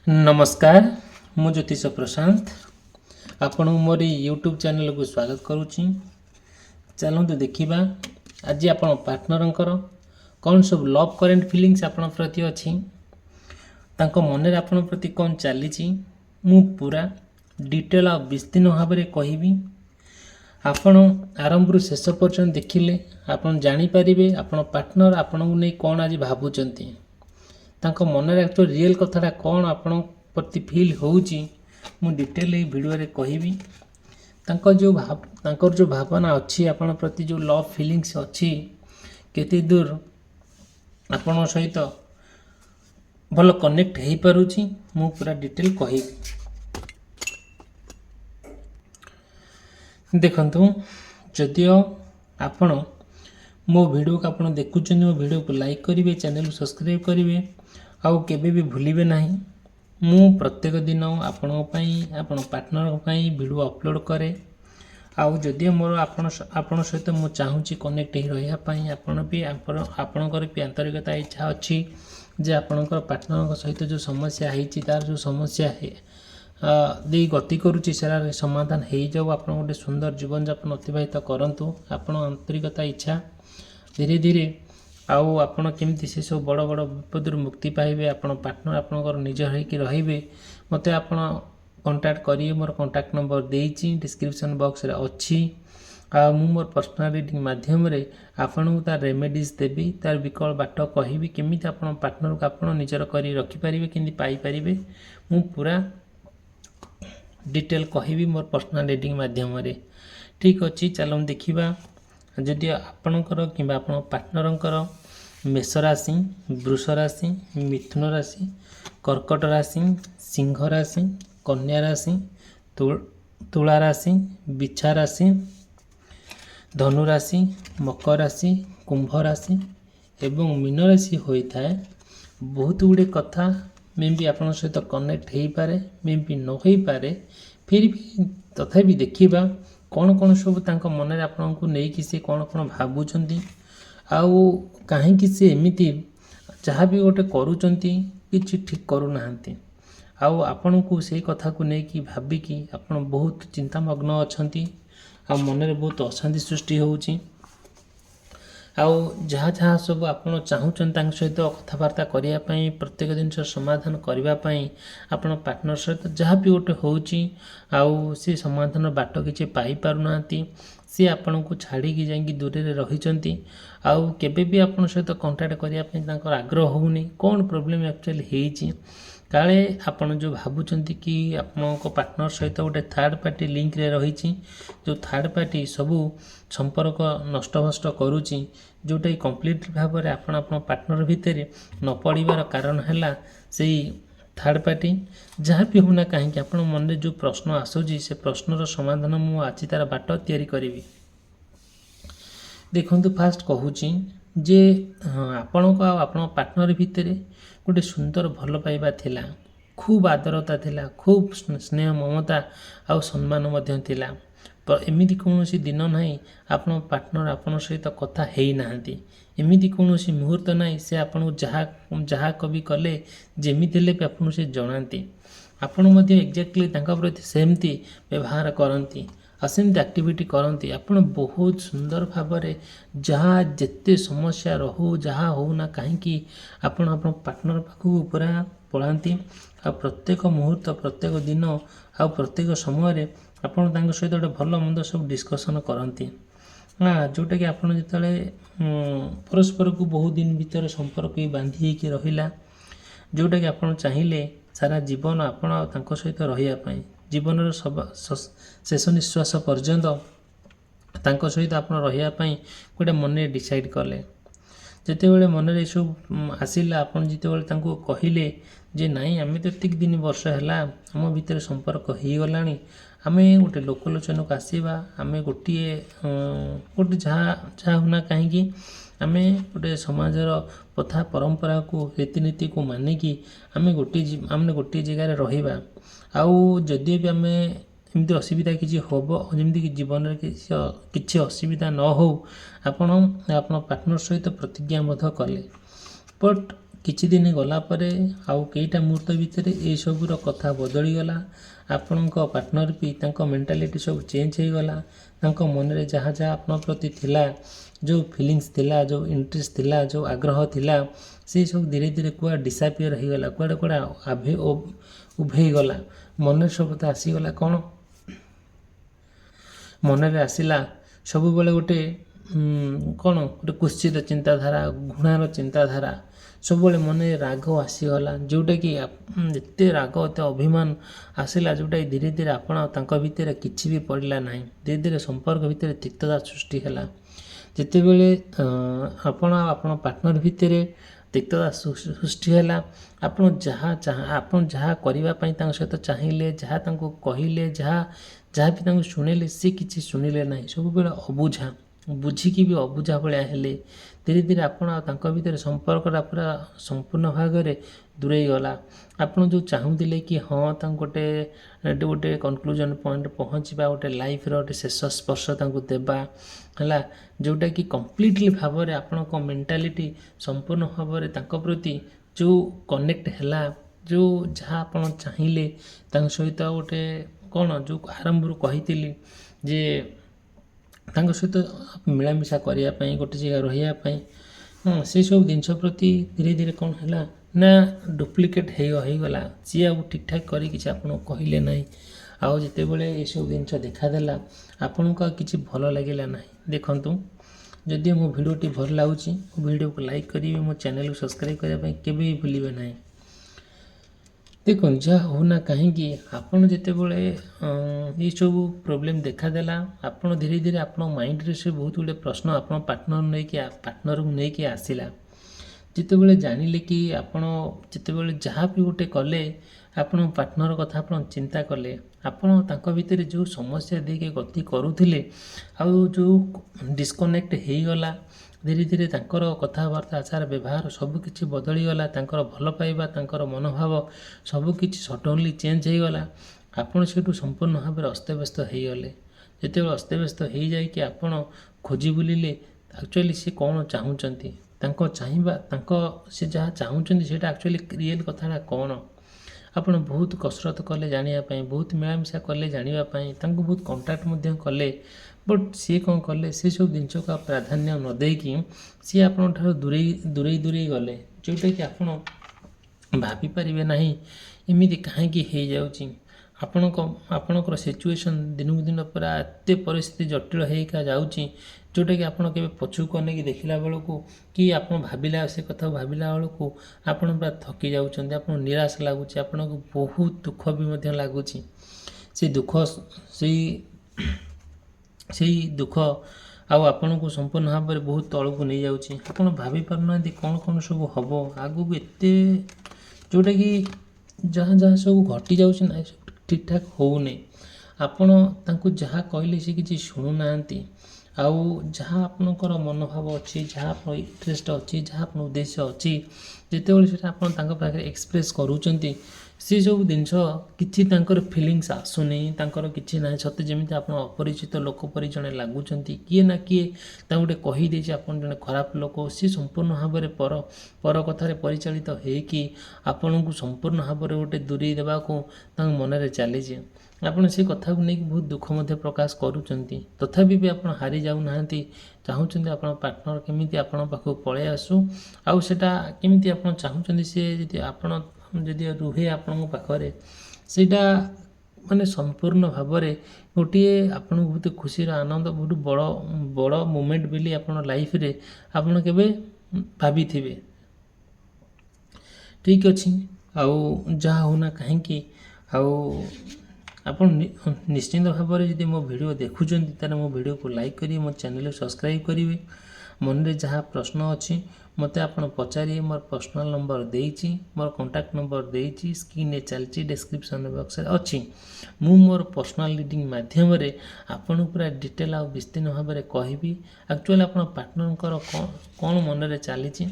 नमस्कार मु ज्योतिष प्रशांत आपण मोर यूट्यूब चैनल को स्वागत करुच्ची। चलते देखा आज आप पार्टनर कौन सब लव करेंट फिलिंग्स आपण प्रति अच्छी मन आपण प्रति कौन चली मु पूरा डिटेल आ विस्तीर्ण भाव में कहबी। आपण आरंभ शेष पर्यंत देखिले आपण जानीपारे आपण पार्टनर आपण को नहीं कौन आज भावुंट तांको मनरे एक्चुअल रियल कथाटा कौन आपण प्रति फील होउची मु डिटेल ए वीडियो रे कहबी। तांको जो भावना अच्छी आपण प्रति जो लव फीलिंग्स अच्छी केते दूर आपण सहित भल कनेक्ट हो पारुची मु पूरा डिटेल कहबी। देखंतु जदियो आपण मो वीडियो को आपण देखुछन मो वीडियो को लाइक करिवे चैनल को सब्सक्राइब करिवे आउ केबे भी भूलिबे नाही। मु प्रत्येक दिन आपण पार्टनर वीडियो अपलोड करे आउ जदि मोर आपण सहित मु चाहूँगी कनेक्ट हो रहा आपण भी आपणकर भी आंतरिकता इच्छा अच्छी जे आपणकर पार्टनर सहित जो समस्या है तार जो समस्या है दे गति करुच्ची सेरा समाधान हो जाऊ आप गोटे सुंदर जीवन यापन अतिबाहित करंतु आपण आंतरिकता इच्छा धीरे धीरे आउ आपण केमिति से सब बड़ बड़ विपद मुक्ति पाइबे आपण पार्टनर आपणकर निज होइकी रहिबे मते आपण कांटेक्ट करिए। मोर कांटेक्ट नंबर देइची डिस्क्रिप्शन बॉक्स रे अछि आ मु मोर पर्सनल रीडिंग माध्यम रे आपण को तार रेमेडीज देबी तार विकल्प बाट कहिबी केमिति आपण पार्टनर को आपण निजर करी रखि परिबे केमिति पाई परिबे मु पूरा डिटेल कहिबी मोर पर्सनल रीडिंग माध्यम रे। ठीक अछि चलम देखिबा जदि आपणकर किंबा आपण पार्टनरंकर मेष राशि वृष राशि मिथुन राशि कर्कट राशि सिंह राशि कन्या राशि तुला राशि बिछा राशि धनु राशि मकर राशि कुंभ राशि एवं मीन राशि होता है बहुत गुड़े कथा मे भी आप सहित कनेक्ट हो पारे मे भी न हो पारे फिर भी तथापि देखिबा कौन कौन सब तांको मन रे आपन को नहीं कि से कौन कौन भावुचंती आउ कहीं से एमिति जहाँ भी गोटे करूचंती किछि ठीक करू नाहंती आउ आपन को से कथा को नहीं कि भाबिकी आपन बहुत चिंतामग्न अछंती आ मन रे बहुत अशांति सृष्टि होउची आउ जहाँ जहाँ सब आपन चाहूचंती तांक सहित कथबार्ता करिया पई प्रत्येक दिन समाधान करिवा पई आपन पार्टनर सहित जहाँ भी गोटे होउची आउ से समाधान बाट किछि पाई पारु नाहंती सी आपन को छाड़ी की जाई दूर रे रहिचंती आउ केबे भी आपन सहित कांटेक्ट करिया पई तांकर आग्रह होउनी कौन प्रॉब्लम एक्चुअली हेची काले आपन जो भावुचंती कि आपन को पार्टनर सहित गोटे थर्ड पार्टी लिंक रे रहिची जो थर्ड पार्टी सबू संपर्क नष्टभष्ट करुची जोटा कंप्लीट भाव में आपन पार्टनर भितर न पड़ार कारण है से थर्ड पार्टी जहाँ भी होना कहीं आप मन में जो प्रश्न आसूँ से प्रश्नर समाधान मु आज तार बाट तैयारी करी। देखु फास्ट कहूँ जे आपण को आपण पार्टनर भितर गोटे सुंदर भल पाइबा थिला खूब आदरता थिला खूब स्नेह ममता आउ सम्मान मध्य थिला एमिति कौनसी दिन नहीं आपण पार्टनर आपण सहित कथा हेई नाहंती एमिति कौनसी मुहूर्त नहीं से आपण जहाँ जहाँ कभी कले जेमिति ले भी आपण से जनाती आपण मध्य एक्जाक्टली तांका प्रति सेमती व्यवहार करती असेमती एक्टिविटी करती आपण बहुत सुंदर भाव में जहाँ जेते समस्या रहू जहाँ होना कहीं आपण आपण पार्टनर पाखु पूरा पलांती आ प्रत्येक मुहूर्त प्रत्येक दिन आ प्रत्येक समय आपण तांक सहित गोटे भल मंद सब डिस्कसन करती हाँ जोटा कि आपण जिते परस्पर को बहुत दिन भीतर संपर्क बांधी होकर रहिला जोटा कि आपण चाहिए सारा जीवन आपण तांक सहित रहिया पई जीवन सब शेष निश्वास पर्यंत तांक सहित आपण रहिया पई गोटे मन डिसाइड कले जितेबाला मन में सब आसला आपन जितेबाला तांको कहिले जे नाई आमे तो एतिक दिन वर्ष है आम भितर संपर्क हो गलानी आमे गोटे लोकलोचन को आसवा आमे गोटे गोटे जहाँ जहाँ होना कहीं आमे गोटे समाजर प्रथा परंपरा को रीतिनीति को मानिकी आमे गोटे जगार रहिबा आउ जदि भी आमे एमती असुविधा किसी हम जमी कि जीवन में किसी असुविधा न हो आपण पार्टनर सहित प्रतिज्ञाबद्ध कले बट କିଛି ଦିନ ଗଲା ପରେ ଆଉ କେଇଟା ମୁହୂର୍ତ୍ତ ଭିତରେ ଏସବୁର କଥା ବଦଳିଗଲା। ଆପଣଙ୍କ ପାର୍ଟନର ବି ତାଙ୍କ ମେଣ୍ଟାଲିଟି ସବୁ ଚେଞ୍ଜ ହେଇଗଲା। ତାଙ୍କ ମନରେ ଯାହା ଯାହା ଆପଣଙ୍କ ପ୍ରତି ଥିଲା, ଯେଉଁ ଫିଲିଙ୍ଗସ୍ ଥିଲା, ଯେଉଁ ଇଣ୍ଟରେଷ୍ଟ ଥିଲା, ଯେଉଁ ଆଗ୍ରହ ଥିଲା, ସେସବୁ ଧୀରେ ଧୀରେ କୁଆଡ଼େ ଡିସାପିୟର ହେଇଗଲା, କୁଆଡ଼େ ଉଭେଇଗଲା। ମନରେ ସବୁ ତ ଆସିଗଲା କ'ଣ, ମନରେ ଆସିଲା ସବୁବେଳେ ଗୋଟେ କୁତ୍ସିତ ଚିନ୍ତାଧାରା, ଘୃଣାର ଚିନ୍ତାଧାରା, ସବୁବେଳେ ମନରେ ରାଗ ଆସିଗଲା। ଯେଉଁଟାକି ଏତେ ରାଗ, ଏତେ ଅଭିମାନ ଆସିଲା, ଯେଉଁଟାକି ଧୀରେ ଧୀରେ ଆପଣ ତାଙ୍କ ଭିତରେ କିଛି ବି ପଡ଼ିଲା ନାହିଁ। ଧୀରେ ଧୀରେ ସମ୍ପର୍କ ଭିତରେ ତିକ୍ତତା ସୃଷ୍ଟି ହେଲା। ଯେତେବେଳେ ଆପଣ ପାର୍ଟନର ଭିତରେ ତିକ୍ତତା ସୃଷ୍ଟି ହେଲା, ଆପଣ ଯାହା କରିବା ପାଇଁ ତାଙ୍କ ସହିତ ଚାହିଁଲେ, ଯାହା ତାଙ୍କୁ କହିଲେ, ଯାହା ବି ତାଙ୍କୁ ଶୁଣେଇଲେ, ସେ କିଛି ଶୁଣିଲେ ନାହିଁ। ସବୁବେଳେ ଅବୁଝା, ବୁଝିକି ବି ଅବୁଝା ଭଳିଆ ହେଲେ। ଧୀରେ ଧୀରେ ଆପଣ ତାଙ୍କ ଭିତରେ ସମ୍ପର୍କଟା ପୁରା ସମ୍ପୂର୍ଣ୍ଣ ଭାବରେ ଦୂରେଇ ଗଲା। ଆପଣ ଯେଉଁ ଚାହୁଁଥିଲେ କି ହଁ ତାଙ୍କୁ ଗୋଟେ କନକ୍ଲୁଜନ୍ ପଏଣ୍ଟ ପହଞ୍ଚିବା, ଗୋଟେ ଲାଇଫ୍ର ଗୋଟେ ଶେଷ ସ୍ପର୍ଶ ତାଙ୍କୁ ଦେବା ହେଲା, ଯେଉଁଟାକି କମ୍ପ୍ଲିଟଲି ଭାବରେ ଆପଣଙ୍କ ମେଣ୍ଟାଲିଟି ସମ୍ପୂର୍ଣ୍ଣ ଭାବରେ ତାଙ୍କ ପ୍ରତି ଯେଉଁ କନେକ୍ଟ ହେଲା, ଯେଉଁ ଯାହା ଆପଣ ଚାହିଁଲେ ତାଙ୍କ ସହିତ ଗୋଟେ ଯେଉଁ ଆରମ୍ଭରୁ କହିଥିଲି ଯେ ତାଙ୍କ ସହିତ ମିଳାମିଶା କରିବା ପାଇଁ, ଗୋଟେ ଜାଗା ରହିବା ପାଇଁ, ସେସବୁ ଜିନିଷ ପ୍ରତି ଧୀରେ ଧୀରେ କ'ଣ ହେଲା ନା ଡୁପ୍ଲିକେଟ୍ ହେଇଗଲା। ସିଏ ଆଉ ଠିକ୍ଠାକ୍ କରି କିଛି ଆପଣଙ୍କୁ କହିଲେ ନାହିଁ। ଆଉ ଯେତେବେଳେ ଏସବୁ ଜିନିଷ ଦେଖାଦେଲା, ଆପଣଙ୍କୁ ଆଉ କିଛି ଭଲ ଲାଗିଲା ନାହିଁ। ଦେଖନ୍ତୁ, ଯଦି ମୋ ଭିଡ଼ିଓଟି ଭଲ ଲାଗୁଛି, ମୋ ଭିଡ଼ିଓକୁ ଲାଇକ୍ କରିବେ, ମୋ ଚ୍ୟାନେଲକୁ ସବସ୍କ୍ରାଇବ୍ କରିବା ପାଇଁ କେବେ ବି ଭୁଲିବେ ନାହିଁ। ଦେଖନ୍ତୁ, ଯାହା ହଉନା କାହିଁକି, ଆପଣ ଯେତେବେଳେ ଏଇସବୁ ପ୍ରୋବ୍ଲେମ୍ ଦେଖାଦେଲା, ଆପଣ ଧୀରେ ଧୀରେ ଆପଣଙ୍କ ମାଇଣ୍ଡରେ ସେ ବହୁତ ଗୁଡ଼ିଏ ପ୍ରଶ୍ନ ଆପଣ ପାର୍ଟନରକୁ ନେଇକି ଆସିଲା। ଯେତେବେଳେ ଜାଣିଲେ କି ଆପଣ ଯେତେବେଳେ ଯାହା ବି ଗୋଟେ କଲେ, ଆପଣଙ୍କ ପାର୍ଟନର କଥା ଆପଣ ଚିନ୍ତା କଲେ, ଆପଣ ତାଙ୍କ ଭିତରେ ଯେଉଁ ସମସ୍ୟା ଦେଇକି ଗତି କରୁଥିଲେ, ଆଉ ଯେଉଁ ଡିସ୍କନେକ୍ଟ ହେଇଗଲା, ଧୀରେ ଧୀରେ ତାଙ୍କର କଥାବାର୍ତ୍ତା, ଆଚାର ବ୍ୟବହାର ସବୁକିଛି ବଦଳିଗଲା। ତାଙ୍କର ଭଲ ପାଇବା, ତାଙ୍କର ମନୋଭାବ ସବୁକିଛି ସଡନ୍ଲି ଚେଞ୍ଜ ହେଇଗଲା। ଆପଣ ସେଇଠୁ ସମ୍ପୂର୍ଣ୍ଣ ଭାବରେ ଅସ୍ତବ୍ୟସ୍ତ ହେଇଗଲେ। ଯେତେବେଳେ ଅସ୍ତବ୍ୟସ୍ତ ହେଇଯାଇକି ଆପଣ ଖୋଜି ବୁଲିଲେ ଆକ୍ଚୁଆଲି ସେ କ'ଣ ଚାହୁଁଛନ୍ତି, ସେ ଯାହା ଚାହୁଁଛନ୍ତି ସେଇଟା ଆକ୍ଚୁଆଲି ରିଏଲ୍ କଥାଟା କ'ଣ। ଆପଣ ବହୁତ କସରତ କଲେ ଜାଣିବା ପାଇଁ, ବହୁତ ମିଳାମିଶା କଲେ ଜାଣିବା ପାଇଁ, ତାଙ୍କୁ ବହୁତ କଣ୍ଟାକ୍ଟ ମଧ୍ୟ କଲେ। ବଟ୍ ସିଏ କ'ଣ କଲେ, ସେସବୁ ଜିନିଷକୁ ପ୍ରାଧାନ୍ୟ ନ ଦେଇକି ସିଏ ଆପଣଙ୍କ ଠାରୁ ଦୂରେଇ ଗଲେ। ଯେଉଁଟାକି ଆପଣ ଭାବିପାରିବେ ନାହିଁ ଏମିତି କାହିଁକି ହେଇଯାଉଛି। ଆପଣଙ୍କର ସିଚୁଏସନ୍ ଦିନକୁ ଦିନ ପୁରା ଏତେ ପରିସ୍ଥିତି ଜଟିଳ ହେଇକା ଯାଉଛି, ଯେଉଁଟାକି ଆପଣ କେବେ ପଛକୁ ଅନେଇକି ଦେଖିଲା ବେଳକୁ, କି ଆପଣ ସେ କଥାକୁ ଭାବିଲା ବେଳକୁ ଆପଣ ପୁରା ଥକି ଯାଉଛନ୍ତି, ଆପଣଙ୍କୁ ନିରାଶ ଲାଗୁଛି, ଆପଣଙ୍କୁ ବହୁତ ଦୁଃଖ ବି ମଧ୍ୟ ଲାଗୁଛି। ସେଇ ଦୁଃଖ ଆଉ ଆପଣଙ୍କୁ ସମ୍ପୂର୍ଣ୍ଣ ଭାବରେ ବହୁତ ତଳକୁ ନେଇଯାଉଛି। ଆପଣ ଭାବି ପାରୁନାହାନ୍ତି କ'ଣ ସବୁ ହେବ ଆଗକୁ, ଏତେ ଯେଉଁଟାକି ଯାହା ସବୁ ଘଟି ଯାଉଛି ନା, ଠିକ୍ଠାକ୍ ହେଉନି। ଆପଣ ତାଙ୍କୁ ଯାହା କହିଲେ ସେ କିଛି ଶୁଣୁନାହାନ୍ତି। ଆଉ ଯାହା ଆପଣଙ୍କର ମନୋଭାବ ଅଛି, ଯାହା ଆପଣଙ୍କ ଇଣ୍ଟରେଷ୍ଟ ଅଛି, ଯାହା ଆପଣଙ୍କ ଉଦ୍ଦେଶ୍ୟ ଅଛି, ଯେତେବେଳେ ସେଟା ଆପଣ ତାଙ୍କ ପାଖରେ ଏକ୍ସପ୍ରେସ୍ କରୁଛନ୍ତି, ସେସବୁ ଜିନିଷ କିଛି ତାଙ୍କର ଫିଲିଙ୍ଗସ୍ ଆସୁନି, ତାଙ୍କର କିଛି ନାହିଁ। ସତେ ଯେମିତି ଆପଣ ଅପରିଚିତ ଲୋକ ପରି ଜଣେ ଲାଗୁଛନ୍ତି। କିଏ ନା କିଏ ତାଙ୍କୁ ଗୋଟେ କହିଦେଇଛି ଆପଣ ଜଣେ ଖରାପ ଲୋକ। ସିଏ ସମ୍ପୂର୍ଣ୍ଣ ଭାବରେ ପର କଥାରେ ପରିଚାଳିତ ହେଇକି ଆପଣଙ୍କୁ ସମ୍ପୂର୍ଣ୍ଣ ଭାବରେ ଗୋଟେ ଦୂରେଇ ଦେବାକୁ ତାଙ୍କ ମନରେ ଚାଲିଛି। ଆପଣ ସେ କଥାକୁ ନେଇକି ବହୁତ ଦୁଃଖ ମଧ୍ୟ ପ୍ରକାଶ କରୁଛନ୍ତି। ତଥାପି ବି ଆପଣ ହାରି ଯାଉନାହାନ୍ତି, ଚାହୁଁଛନ୍ତି ଆପଣଙ୍କ ପାର୍ଟନର କେମିତି ଆପଣଙ୍କ ପାଖକୁ ପଳେଇ ଆସୁ। ଆଉ ସେଟା କେମିତି ଆପଣ ଚାହୁଁଛନ୍ତି ସେ ଯଦି ରୁହେ ଆପଣଙ୍କ ପାଖରେ, ସେଇଟା ମାନେ ସମ୍ପୂର୍ଣ୍ଣ ଭାବରେ ଗୋଟିଏ ଆପଣଙ୍କୁ ବହୁତ ଖୁସିର ଆନନ୍ଦ, ବହୁତ ବଡ଼ ମୋମେଣ୍ଟ ବୋଲି ଆପଣ ଲାଇଫରେ ଆପଣ କେବେ ଭାବିଥିବେ। ଠିକ୍ ଅଛି, ଆଉ ଯାହା ହଉନା କାହିଁକି, ଆଉ ଆପଣ ନିଶ୍ଚିନ୍ତ ଭାବରେ ଯଦି ମୋ ଭିଡ଼ିଓ ଦେଖୁଛନ୍ତି, ତାହେଲେ ମୋ ଭିଡ଼ିଓକୁ ଲାଇକ୍ କରିବେ, ମୋ ଚ୍ୟାନେଲକୁ ସବସ୍କ୍ରାଇବ୍ କରିବେ। ମନରେ ଯାହା ପ୍ରଶ୍ନ ଅଛି ମୋତେ ଆପଣ ପଚାରିବେ। ମୋର ପର୍ସନାଲ୍ ନମ୍ବର ଦେଇଛି, ମୋର କଣ୍ଟାକ୍ଟ ନମ୍ବର ଦେଇଛି, ସ୍କ୍ରିନ୍ରେ ଚାଲିଛି, ଡେସ୍କ୍ରିପସନ୍ ବକ୍ସରେ ଅଛି। ମୁଁ ମୋର ପର୍ସନାଲ୍ ରିଡ଼ିଂ ମାଧ୍ୟମରେ ଆପଣଙ୍କୁ ପୁରା ଡିଟେଲ୍ ଆଉ ବିସ୍ତୀର୍ଣ୍ଣ ଭାବରେ କହିବି ଆକ୍ଚୁଆଲି ଆପଣ ପାର୍ଟନରଙ୍କର କ'ଣ ମନରେ ଚାଲିଛି,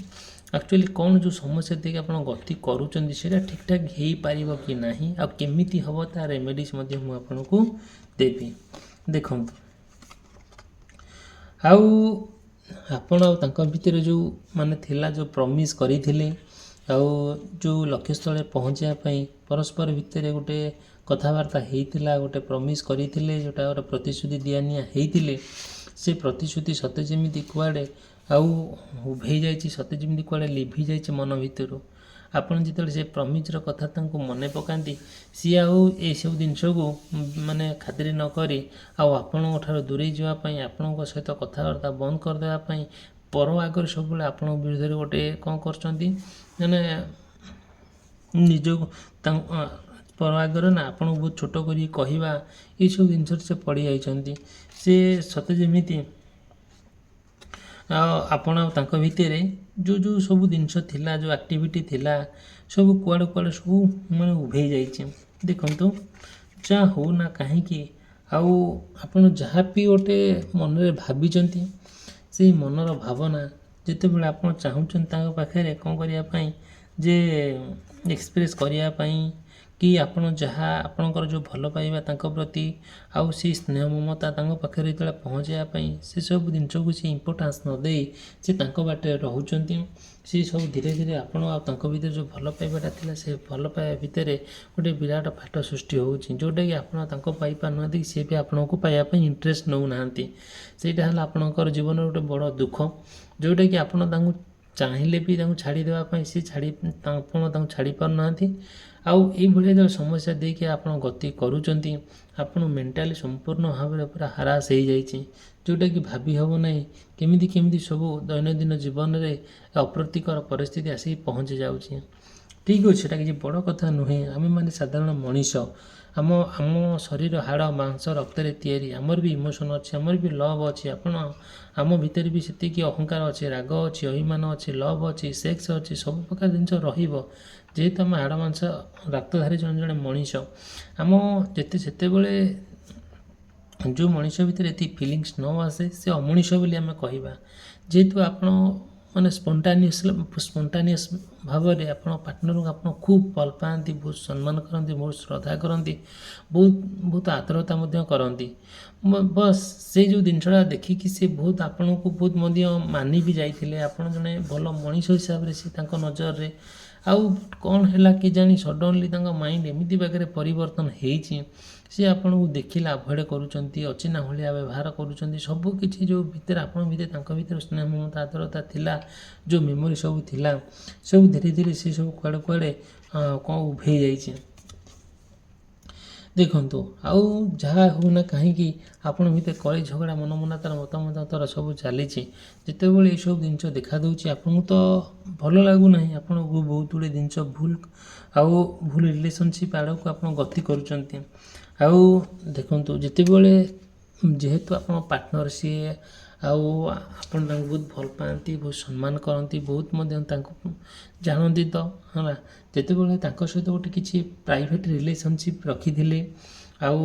ଆକ୍ଚୁଆଲି କ'ଣ ଯେଉଁ ସମସ୍ୟା ଦେଇକି ଆପଣ ଗତି କରୁଛନ୍ତି ସେଇଟା ଠିକ୍ଠାକ୍ ହେଇପାରିବ କି ନାହିଁ, ଆଉ କେମିତି ହେବ ତା ରେମେଡ଼ିଜ୍ ମଧ୍ୟ ମୁଁ ଆପଣଙ୍କୁ ଦେବି। ଦେଖନ୍ତୁ, ଆଉ ଆପଣ ଆଉ ତାଙ୍କ ଭିତରେ ଯେଉଁ ଥିଲା, ଯେଉଁ ପ୍ରମିସ୍ କରିଥିଲେ, ଆଉ ଯେଉଁ ଲକ୍ଷ୍ୟସ୍ଥଳରେ ପହଞ୍ଚିବା ପାଇଁ ପରସ୍ପର ଭିତରେ ଗୋଟେ କଥାବାର୍ତ୍ତା ହେଇଥିଲା, ଗୋଟେ ପ୍ରମିସ୍ କରିଥିଲେ, ଯେଉଁଟା ଗୋଟେ ପ୍ରତିଶ୍ରୁତି ଦିଆନିଆ ହେଇଥିଲେ, ସେ ପ୍ରତିଶ୍ରୁତି ସତେ ଯେମିତି କୁଆଡ଼େ ଆଉ ଉଭେଇ ଯାଇଛି, ସତେ ଯେମିତି କୁଆଡ଼େ ଲିଭି ଯାଇଛି ମନ ଭିତରୁ। ଆପଣ ଯେତେବେଳେ ସେ ପ୍ରମିସ୍ର କଥା ତାଙ୍କୁ ମନେ ପକାନ୍ତି, ସିଏ ଆଉ ଏସବୁ ଜିନିଷକୁ ମାନେ ଖାତିର ନ କରି ଆଉ ଆପଣଙ୍କ ଠାରୁ ଦୂରେଇ ଯିବା ପାଇଁ, ଆପଣଙ୍କ ସହିତ କଥାବାର୍ତ୍ତା ବନ୍ଦ କରିଦେବା ପାଇଁ ପର ଆଗରେ ସବୁବେଳେ ଆପଣଙ୍କ ବିରୁଦ୍ଧରେ ଗୋଟେ କ'ଣ କରୁଛନ୍ତି, ମାନେ ନିଜକୁ ପର ଆଗରେ ନା ଆପଣଙ୍କୁ ବହୁତ ଛୋଟ କରି କହିବା, ଏଇସବୁ ଜିନିଷରେ ସେ ପଡ଼ିଯାଇଛନ୍ତି। ସେ ସତେ ଯେମିତି ଆଉ ଆପଣ ତାଙ୍କ ଭିତରେ ଯେଉଁ ସବୁ ଜିନିଷ ଥିଲା, ଯେଉଁ ଆକ୍ଟିଭିଟି ଥିଲା, ସବୁ କୁଆଡ଼େ ସବୁ ମାନେ ଉଭେଇ ଯାଇଛି। ଦେଖନ୍ତୁ, ଯାହା ହଉ ନା କାହିଁକି, ଆଉ ଆପଣ ଯାହା ବି ଗୋଟେ ମନରେ ଭାବିଛନ୍ତି, ସେଇ ମନର ଭାବନା ଯେତେବେଳେ ଆପଣ ଚାହୁଁଛନ୍ତି ତାଙ୍କ ପାଖରେ କ'ଣ କରିବା ପାଇଁ, ଯେ ଏକ୍ସପ୍ରେସ୍ କରିବା ପାଇଁ, କି ଆପଣ ଯାହା ଆପଣଙ୍କର ଯେଉଁ ଭଲ ପାଇବା ତାଙ୍କ ପ୍ରତି ଆଉ ସେଇ ସ୍ନେହ ମମତା ତାଙ୍କ ପାଖରେ ଯେତେବେଳେ ପହଞ୍ଚାଇବା ପାଇଁ, ସେସବୁ ଜିନିଷକୁ ସେ ଇମ୍ପୋର୍ଟାନ୍ସ ନ ଦେଇ ସେ ତାଙ୍କ ବାଟରେ ରହୁଛନ୍ତି। ସେ ସବୁ ଧୀରେ ଧୀରେ ଆପଣ ଆଉ ତାଙ୍କ ଭିତରେ ଯେଉଁ ଭଲ ପାଇବାଟା ଥିଲା, ସେ ଭଲ ପାଇବା ଭିତରେ ଗୋଟେ ବିରାଟ ଫାଟ ସୃଷ୍ଟି ହେଉଛି, ଯେଉଁଟାକି ଆପଣ ତାଙ୍କୁ ପାଇପାରୁନାହାନ୍ତି, ସିଏ ବି ଆପଣଙ୍କୁ ପାଇବା ପାଇଁ ଇଣ୍ଟରେଷ୍ଟ ନେଉନାହାନ୍ତି। ସେଇଟା ହେଲା ଆପଣଙ୍କର ଜୀବନର ଗୋଟେ ବଡ଼ ଦୁଃଖ, ଯେଉଁଟାକି ଆପଣ ତାଙ୍କୁ ଚାହିଁଲେ ବି ତାଙ୍କୁ ଛାଡ଼ି ଦେବା ପାଇଁ ଆପଣ ତାଙ୍କୁ ଛାଡ଼ି ପାରୁନାହାନ୍ତି। ଆଉ ଏଇଭଳିଆ ଯେତେବେଳେ ସମସ୍ୟା ଦେଇକି ଆପଣ ଗତି କରୁଛନ୍ତି, ଆପଣ ମେଣ୍ଟାଲି ସମ୍ପୂର୍ଣ୍ଣ ଭାବରେ ପୁରା ହାରାସ ହେଇଯାଇଛି, ଯେଉଁଟାକି ଭାବି ହେବ ନାହିଁ କେମିତି ସବୁ ଦୈନନ୍ଦିନ ଜୀବନରେ ଅପ୍ରୀତିକର ପରିସ୍ଥିତି ଆସିକି ପହଞ୍ଚି ଯାଉଛି। ଠିକ୍ ଅଛି, ସେଟା କିଛି ବଡ଼ କଥା ନୁହେଁ। ଆମେମାନେ ସାଧାରଣ ମଣିଷ, ଆମ ଶରୀର ହାଡ଼ ମାଂସ ରକ୍ତରେ ତିଆରି, ଆମର ବି ଇମୋସନ୍ ଅଛି, ଆମର ବି ଲଭ୍ ଅଛି। ଆମ ଭିତରେ ବି ସେତିକି ଅହଙ୍କାର ଅଛି, ରାଗ ଅଛି, ଅଭିମାନ ଅଛି, ଲଭ୍ ଅଛି, ସେକ୍ସ ଅଛି, ସବୁ ପ୍ରକାର ଜିନିଷ ରହିବ। ଯେହେତୁ ଆମେ ହାଡ଼ ମାଂସ ରକ୍ତଧାରୀ ଜଣେ ମଣିଷ, ଯେତେବେଳେ ଯେଉଁ ମଣିଷ ଭିତରେ ଏତିକି ଫିଲିଙ୍ଗସ୍ ନ ଆସେ, ସେ ଅମଣିଷ ବୋଲି ଆମେ କହିବା। ଯେହେତୁ ଆପଣ ମାନେ ସ୍ପଣ୍ଟାନିୟସ୍ ଭାବରେ ଆପଣ ପାର୍ଟନରକୁ ଆପଣ ଖୁବ୍ ଭଲ ପାଆନ୍ତି, ବହୁତ ସମ୍ମାନ କରନ୍ତି, ବହୁତ ଶ୍ରଦ୍ଧା କରନ୍ତି, ବହୁତ ଆଦରତା ମଧ୍ୟ କରନ୍ତି। ବସ୍ ସେଇ ଯେଉଁ ଜିନିଷଟା ଦେଖିକି ସେ ଆପଣଙ୍କୁ ବହୁତ ମଧ୍ୟ ମାନି ବି ଯାଇଥିଲେ, ଆପଣ ଜଣେ ଭଲ ମଣିଷ ହିସାବରେ ସେ ତାଙ୍କ ନଜରରେ। ଆଉ କ'ଣ ହେଲା କେଜାଣି, ସଡନ୍ଲି ତାଙ୍କ ମାଇଣ୍ଡ ଏମିତି ବାଗରେ ପରିବର୍ତ୍ତନ ହେଇଛି, ସେ ଆପଣଙ୍କୁ ଦେଖିଲେ ଆଭଏଡ଼ କରୁଛନ୍ତି, ଅଚିହ୍ନା ଭଳିଆ ବ୍ୟବହାର କରୁଛନ୍ତି। ସବୁକିଛି ଯେଉଁ ଭିତରେ ଆପଣଙ୍କ ଭିତରେ ତାଙ୍କ ଭିତରେ ସ୍ନେହ ମମତା ଆଦରତା ଥିଲା, ଯେଉଁ ମେମୋରି ସବୁ ଥିଲା, ସବୁ ଧୀରେ ଧୀରେ ସେ ସବୁ କୁଆଡ଼େ କ'ଣ ଉଭେଇ ଯାଇଛି। ଦେଖନ୍ତୁ, ଆଉ ଯାହା ହେଉନା କାହିଁକି ଆପଣ ଭିତରେ କଳି ଝଗଡ଼ା ମତାମତାର ସବୁ ଚାଲିଛି। ଯେତେବେଳେ ଏସବୁ ଜିନିଷ ଦେଖାଦେଉଛି, ଆପଣଙ୍କୁ ତ ଭଲ ଲାଗୁନାହିଁ, ଆପଣଙ୍କୁ ବହୁତ ଗୁଡ଼ିଏ ଜିନିଷ ଭୁଲ ରିଲେସନସିପ୍ ଆଡ଼କୁ ଆପଣ ଗତି କରୁଛନ୍ତି। ଆଉ ଦେଖନ୍ତୁ, ଯେହେତୁ ଆପଣ ପାର୍ଟନର ସିଏ, ଆଉ ଆପଣ ତାଙ୍କୁ ବହୁତ ଭଲ ପାଆନ୍ତି, ବହୁତ ସମ୍ମାନ କରନ୍ତି, ବହୁତ ମଧ୍ୟ ତାଙ୍କୁ ଜାଣନ୍ତି ତ ହେଲା। ଯେତେବେଳେ ତାଙ୍କ ସହିତ ଗୋଟେ କିଛି ପ୍ରାଇଭେଟ୍ ରିଲେସନସିପ୍ ରଖିଥିଲେ, ଆଉ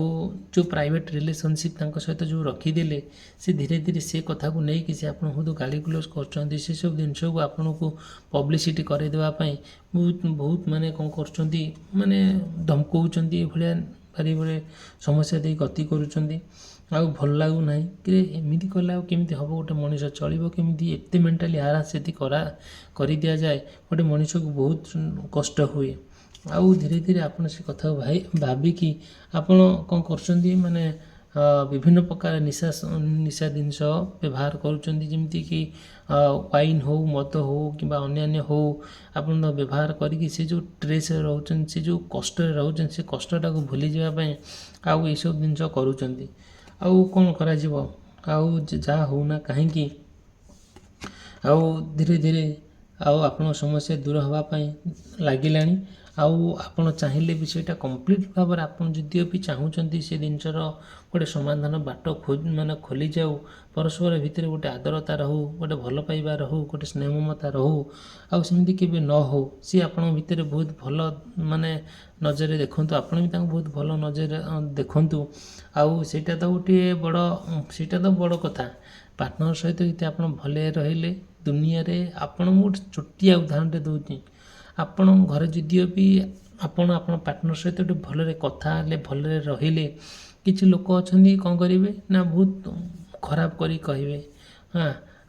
ଯେଉଁ ପ୍ରାଇଭେଟ୍ ରିଲେସନସିପ୍ ତାଙ୍କ ସହିତ ଯେଉଁ ରଖିଦେଲେ, ସେ ଧୀରେ ଧୀରେ ସେ କଥାକୁ ନେଇକି ସେ ଆପଣଙ୍କୁ ବହୁତ ଗାଳିଗୁଲଜ କରୁଛନ୍ତି। ସେସବୁ ଜିନିଷକୁ ଆପଣଙ୍କୁ ପବ୍ଲିସିଟି କରାଇଦେବା ପାଇଁ ବହୁତ ମାନେ କ'ଣ କରୁଛନ୍ତି, ମାନେ ଧମକଉଛନ୍ତି, ଏଭଳିଆ ଭାରି ସମସ୍ୟା ଦେଇ ଗତି କରୁଛନ୍ତି। ଆଉ ଭଲ ଲାଗୁନାହିଁ କି ଏମିତି କଲେ ଆଉ କେମିତି ହେବ, ଗୋଟେ ମଣିଷ ଚଳିବ କେମିତି, ଏତେ ମେଣ୍ଟାଲି ହାରାସ ଯଦି କରିଦିଆଯାଏ, ଗୋଟେ ମଣିଷକୁ ବହୁତ କଷ୍ଟ ହୁଏ। ଆଉ ଧୀରେ ଧୀରେ ଆପଣ ସେ କଥାକୁ ଭାବିକି ଆପଣ କ'ଣ କରୁଛନ୍ତି, ମାନେ ବିଭିନ୍ନ ପ୍ରକାର ନିଶା ଜିନିଷ ବ୍ୟବହାର କରୁଛନ୍ତି, ଯେମିତିକି ୱାଇନ୍ ହେଉ, ମଦ ହେଉ କିମ୍ବା ଅନ୍ୟାନ୍ୟ ହେଉ, ଆପଣ ବ୍ୟବହାର କରିକି ସେ ଯେଉଁ ଷ୍ଟ୍ରେସ୍ରେ ରହୁଛନ୍ତି, ସେ ଯେଉଁ କଷ୍ଟରେ ରହୁଛନ୍ତି, ସେ କଷ୍ଟଟାକୁ ଭୁଲିଯିବା ପାଇଁ ଆଉ ଏସବୁ ଜିନିଷ କରୁଛନ୍ତି। ଆଉ କ'ଣ କରାଯିବ, ଆଉ ଯାହା ହେଉନା କାହିଁକି, ଆଉ ଧୀରେ ଧୀରେ ଆଉ ଆପଣଙ୍କ ସମସ୍ୟା ଦୂର ହେବା ପାଇଁ ଲାଗିଲାଣି। ଆଉ ଆପଣ ଚାହିଁଲେ ବି ସେଇଟା କମ୍ପ୍ଲିଟ୍ ଭାବରେ, ଆପଣ ଯଦିଓ ବି ଚାହୁଁଛନ୍ତି ସେ ଜିନିଷର ଗୋଟେ ସମାଧାନ ବାଟ ଖୋଲିଯାଉ, ପରସ୍ପର ଭିତରେ ଗୋଟେ ଆଦରତା ରହୁ, ଗୋଟେ ଭଲ ପାଇବା ରହୁ, ଗୋଟେ ସ୍ନେହ ମମତା ରହୁ, ଆଉ ସେମିତି କେବେ ନ ହେଉ। ସିଏ ଆପଣଙ୍କ ଭିତରେ ବହୁତ ଭଲ ନଜରରେ ଦେଖନ୍ତୁ, ଆପଣ ବି ତାଙ୍କୁ ବହୁତ ଭଲ ନଜରରେ ଦେଖନ୍ତୁ। ଆଉ ସେଇଟା ତ ବଡ଼ କଥା। ପାର୍ଟନର ସହିତ ଯଦି ଆପଣ ଭଲରେ ରହିଲେ, ଦୁନିଆରେ ମୁଁ ଗୋଟେ ଛୋଟିଆ ଉଦାହରଣଟେ ଦେଉଛି। ଆପଣଙ୍କ ଘରେ ଯଦିଓ ବି ଆପଣ ପାର୍ଟନର ସହିତ ଗୋଟେ ଭଲରେ କଥା ହେଲେ, ଭଲରେ ରହିଲେ, କିଛି ଲୋକ ଅଛନ୍ତି କ'ଣ କରିବେ ନା ବହୁତ ଖରାପ କରି କହିବେ,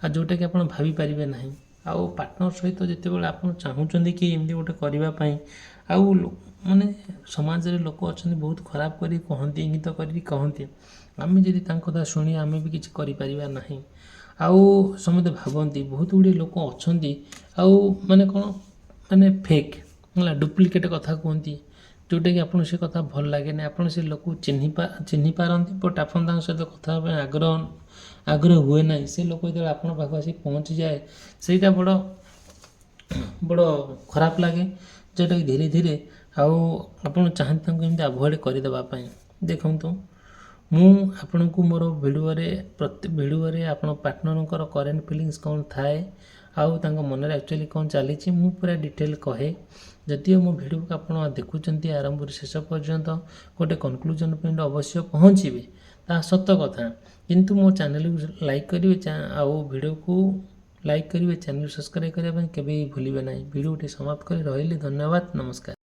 ଆଉ ଯେଉଁଟାକି ଆପଣ ଭାବିପାରିବେ ନାହିଁ। ଆଉ ପାର୍ଟନର୍ ସହିତ ଯେତେବେଳେ ଆପଣ ଚାହୁଁଛନ୍ତି କି ଏମିତି ଗୋଟେ କରିବା ପାଇଁ ଆଉ ମାନେ ସମାଜରେ ଲୋକ ଅଛନ୍ତି ବହୁତ ଖରାପ କରି କହନ୍ତି, ଇଙ୍ଗିତ କରିକି କହନ୍ତି, ଆମେ ଯଦି ତାଙ୍କ କଥା ଶୁଣି ଆମେ ବି କିଛି କରିପାରିବା ନାହିଁ। ଆଉ ସମସ୍ତେ ଭାବନ୍ତି ବହୁତ ଗୁଡ଼ିଏ ଲୋକ ଅଛନ୍ତି ଆଉ ମାନେ କ'ଣ ମାନେ ଫେକ୍ ହେଲା ଡୁପ୍ଲିକେଟ୍ କଥା କୁହନ୍ତି, ଯେଉଁଟାକି ଆପଣ ସେ କଥା ଭଲ ଲାଗେନି, ଆପଣ ସେ ଲୋକକୁ ଚିହ୍ନି ପାରନ୍ତି ବଟ୍ ଆପଣ ତାଙ୍କ ସହିତ କଥା ହେବା ପାଇଁ ଆଗ୍ରହ ହୁଏ ନାହିଁ। ସେ ଲୋକ ଯେତେବେଳେ ଆପଣଙ୍କ ପାଖକୁ ଆସି ପହଞ୍ଚିଯାଏ ସେଇଟା ବଡ଼ ଖରାପ ଲାଗେ, ଯେଉଁଟାକି ଧୀରେ ଧୀରେ ଆଉ ଆପଣ ଚାହାନ୍ତି ତାଙ୍କୁ ଏମିତି ଆଭଏଡ଼୍ କରିଦେବା ପାଇଁ। ଦେଖନ୍ତୁ ମୁଁ ଆପଣଙ୍କୁ ମୋର ପ୍ରତି ଭିଡ଼ିଓରେ ଆପଣ ପାର୍ଟନରଙ୍କର କରେଣ୍ଟ ଫିଲିଙ୍ଗସ୍ କ'ଣ ଥାଏ ଆଉ ତାଙ୍କ ମନରେ ଆକ୍ଚୁଆଲି କ'ଣ ଚାଲିଛି ମୁଁ ପୁରା ଡିଟେଲ୍ କହେ। ଯଦିଓ ମୋ ଭିଡ଼ିଓକୁ ଆପଣ ଦେଖୁଛନ୍ତି ଆରମ୍ଭରୁ ଶେଷ ପର୍ଯ୍ୟନ୍ତ ଗୋଟେ କନକ୍ଲୁଜନ୍ ପଏଣ୍ଟ ଅବଶ୍ୟ ପହଞ୍ଚିବେ, ତାହା ସତ କଥା, କିନ୍ତୁ ମୋ ଚ୍ୟାନେଲକୁ ଲାଇକ୍ କରିବେ ଆଉ ଭିଡ଼ିଓକୁ ଲାଇକ୍ କରିବେ, ଚ୍ୟାନେଲ ସବସ୍କ୍ରାଇବ୍ କରିବା ପାଇଁ କେବେ ଭୁଲିବେ ନାହିଁ। ଭିଡ଼ିଓଟି ସମାପ୍ତ କରି ରହିଲି, ଧନ୍ୟବାଦ, ନମସ୍କାର।